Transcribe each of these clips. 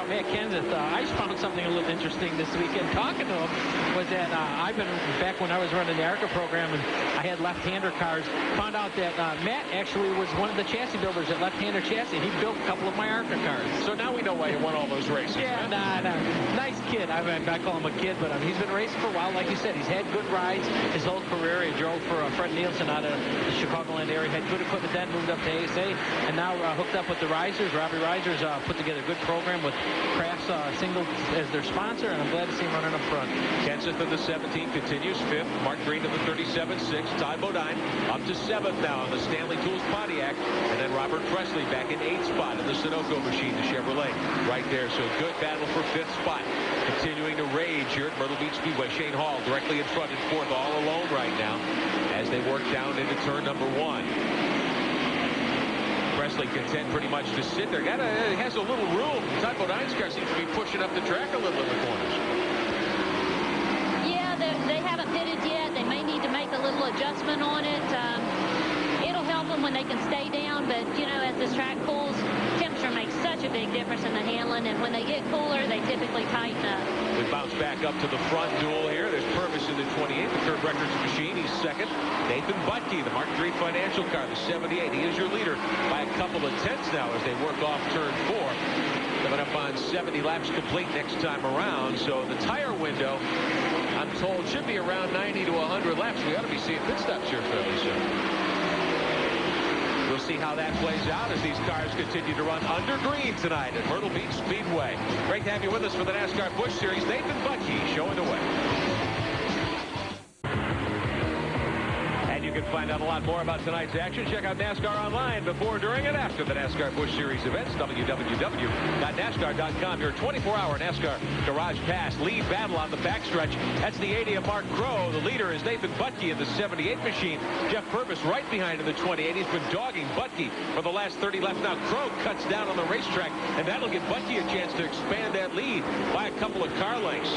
about Matt Kenseth, I found something a little interesting this weekend. Talking to him was that I've been back when I was running the ARCA program and I had left-hander cars. Found out that Matt actually was one of the chassis builders at Left-Hander Chassis. He built a couple of my ARCA cars. So now we know why he won all those races. Yeah, huh? nice kid. I call him a kid, but he's been racing for a while. Like you said, he's had good rides his whole career. He drove for Fred Nielsen out of the Chicagoland area. Had good equipment then, moved up to ASA, and now hooked up with the Risers. Robbie Risers put together a good program with Kraft's Single as their sponsor, and I'm glad to see him running up front. Kenseth in the 17 continues 5th. Mark Green in the 37-6. Todd Bodine up to 7th now on the Stanley Tools Pontiac. And then Robert Pressley back in 8th spot in the Sunoco machine, the Chevrolet. Right there, so good battle for 5th spot. Continuing to rage here at Myrtle Beach Speedway. Shane Hall directly in front in 4th, all alone right now as they work down into turn number 1. Pressley content pretty much to sit there. Has a little room. Todd Bodine's car seems to be pushing up the track a little in the corners. Yeah, they haven't pitted yet. They may need to make a little adjustment on it. It'll help them when they can stay down, but, you know, as this track cools, temperature makes such a big difference in the handling, and when they get cooler, they typically tighten up. We bounce back up to the front duel here. There's Purvis in the 28, the Kurt Records machine. He's 2nd. Nathan Buttke, the Mark III Financial car, the 78. He is your leader by a couple of tenths now as they work off turn 4. Coming up on 70 laps complete next time around. So the tire window, I'm told, should be around 90 to 100 laps. We ought to be seeing pit stops here fairly soon. We'll see how that plays out as these cars continue to run under green tonight at Myrtle Beach Speedway. Great to have you with us for the NASCAR Busch Series. Nathan Buttke showing the way. And you can find out a lot more about tonight's action. Check out NASCAR online before, during, and after the NASCAR Busch Series events. www.nascar.com. Your 24-hour NASCAR Garage Pass lead battle on the backstretch. That's the 80 of Mark Crow. The leader is Nathan Buttke in the 78 machine. Jeff Purvis right behind in the 28. He's been dogging Buttke for the last 30 laps. Now Crow cuts down on the racetrack, and that'll give Buttke a chance to expand that lead by a couple of car lengths.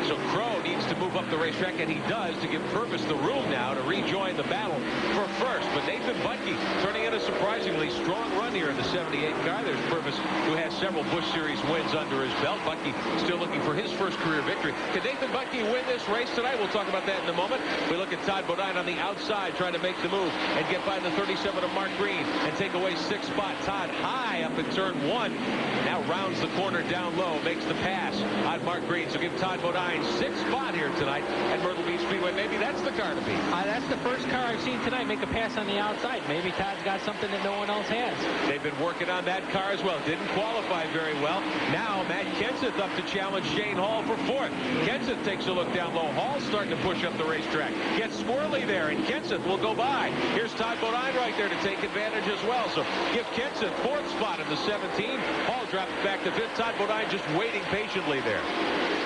So Crow needs to move up the racetrack, and he does, to give Purvis the room now to rejoin the battle for first. But Nathan Buttke turning in a surprisingly strong run here in the 78 car. There's Purvis, who has several Busch Series wins under his belt. Buttke still looking for his first career victory. Can Nathan Buttke win this race tonight? We'll talk about that in a moment. We look at Todd Bodine on the outside trying to make the move and get by the 37 of Mark Green and take away 6th spot. Todd high up in turn 1. Now rounds the corner down low, makes the pass on Mark Green. So give Todd Bodine 6th spot here tonight at Myrtle Beach Speedway. Maybe that's the car to beat. That's the first car I've seen tonight make a pass on the outside. Maybe Todd's got something that no one else has. They've been working on that car as well. Didn't qualify very well. Now Matt Kenseth up to challenge Shane Hall for 4th. Kenseth takes a look down low. Hall's starting to push up the racetrack. Gets squirrely there, and Kenseth will go by. Here's Todd Bodine right there to take advantage as well. So give Kenseth 4th spot in the 17. Hall drops back to 5th. Todd Bodine just waiting patiently there.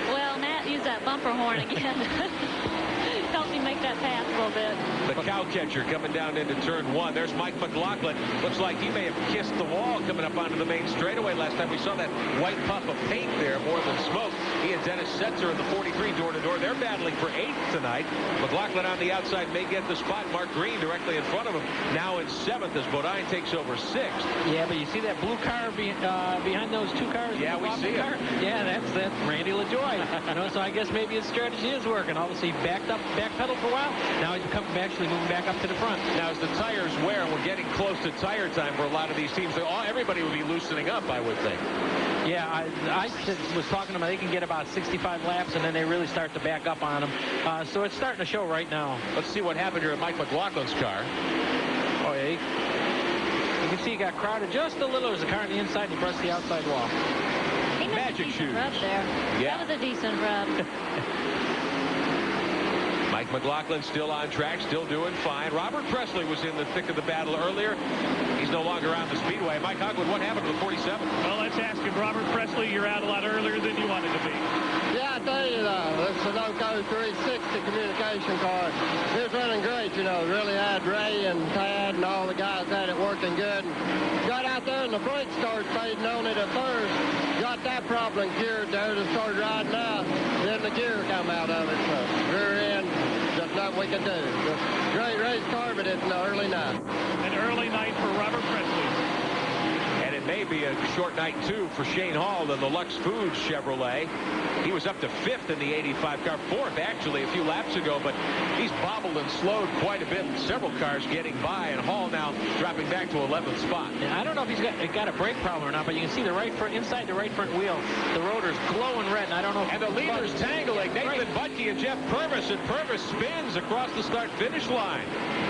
Well, Matt used that bumper horn again. Helped me make that pass a little bit. The cow catcher coming down into turn 1. There's Mike McLaughlin. Looks like he may have kissed the wall coming up onto the main straightaway. Last time we saw that white puff of paint there, more than smoke. He and Dennis Setzer in the 43 door-to-door. They're battling for 8th tonight. McLaughlin on the outside may get the spot. Mark Green directly in front of him. Now in 7th as Bodine takes over 6th. Yeah, but you see that blue car behind those two cars? Yeah, we see it. Yeah, that's Randy LaJoy. So I guess maybe his strategy is working. Obviously, backpedaled for a while. Now he's actually moving back up to the front. Now as the tires wear, and we're getting close to tire time for a lot of these teams, everybody would be loosening up, I would think. Yeah, I was talking to them. They can get about 65 laps, and then they really start to back up on them. So it's starting to show right now. Let's see what happened here at Mike McLaughlin's car. Oh, yeah. You can see he got crowded just a little. There's a car on the inside, and he brushed the outside wall. He made Magic a decent shoes. rub there. Yeah. That was a decent rub. Mike McLaughlin still on track, still doing fine. Robert Pressley was in the thick of the battle earlier. He's no longer on the speedway. Mike Hogwood, what happened to the 47? Well, let's ask him. Robert Pressley, you're out a lot earlier than you wanted to be. Yeah, I tell you, this Sunoco 360 communication car. It was running great, Really had Ray and Tad and all the guys had it working good. Got out there and the brakes started fading on it at first. Got that problem cured there to start riding out. Then the gear come out of it. So rear end, just nothing we could do. Just great race car, but it's an early night. An early night for Robert Presley. And It may be a short night, too, for Shane Hall in the Lux Foods Chevrolet. He was up to 5th in the 85 car, 4th, actually, a few laps ago, but he's bobbled and slowed quite a bit. Several cars getting by, and Hall now dropping back to 11th spot. And I don't know if he's got a brake problem or not, but you can see the right front, inside the right front wheel, the rotor's glowing red, and I don't know if... And the leaders tangling, Nathan Buttke and Jeff Purvis, and Purvis spins across the start-finish line.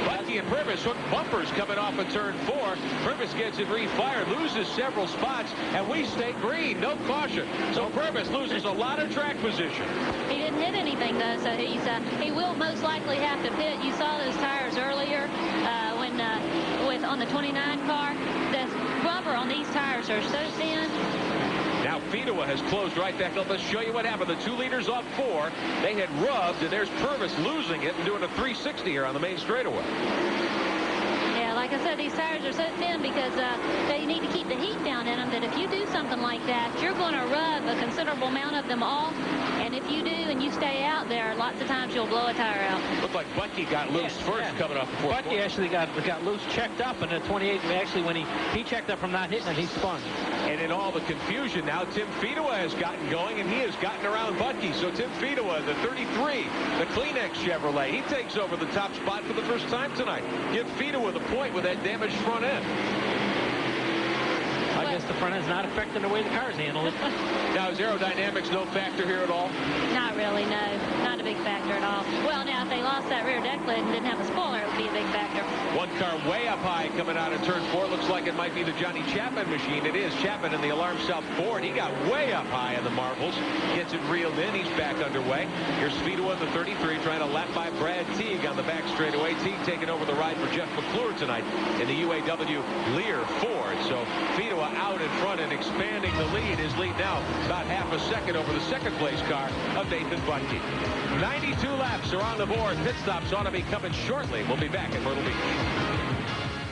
Buttke and Purvis hook bumpers coming off of turn 4. Purvis gets it refired, loses several spots, and we stay green, no caution. So Purvis loses a lot of track position. He didn't hit anything, though, so he will most likely have to pit. You saw those tires earlier on the 29 car. The rubber on these tires are so thin. Now Fedewa has closed right back up. Let's show you what happened. The 2 leaders off 4. They had rubbed, and there's Purvis losing it and doing a 360 here on the main straightaway. Yeah, like I said, these tires are so thin because they need to keep the heat down in them, that if you do something like that, you're going to rub a considerable amount of them off. And if you do and you stay out there, lots of times you'll blow a tire out. Looked like Buttke got loose first coming off the 4th. Buttke actually got loose, checked up, and at 28, actually, when he checked up from not hitting it, he spun. And in all the confusion now, Tim Fedewa has gotten going, and he has gotten around Buttke. So Tim Fedewa, the 33, the Kleenex Chevrolet, he takes over the top spot for the first time tonight. Give Fedewa the point with that damaged front end. I guess the front end's not affecting the way the car's handling it. Now, is aerodynamics no factor here at all? Not really, no. Not a big factor at all. Well, now, if they lost that rear deck lid and didn't have a spoiler, it would be a big factor. One car way up high coming out of turn 4. Looks like it might be the Johnny Chapman machine. It is Chapman in the Alarm South Ford. He got way up high in the marbles. Gets it reeled in. He's back underway. Here's Fedewa, the 33, trying to lap by Brad Teague on the back straightaway. Teague taking over the ride for Jeff McClure tonight in the UAW Lear Ford. So Fedewa out in front and expanding the lead. His lead now about half a second over the second place car of Nathan Buttke. 92 laps are on the board. Pit stops ought to be coming shortly. We'll be back at Myrtle Beach.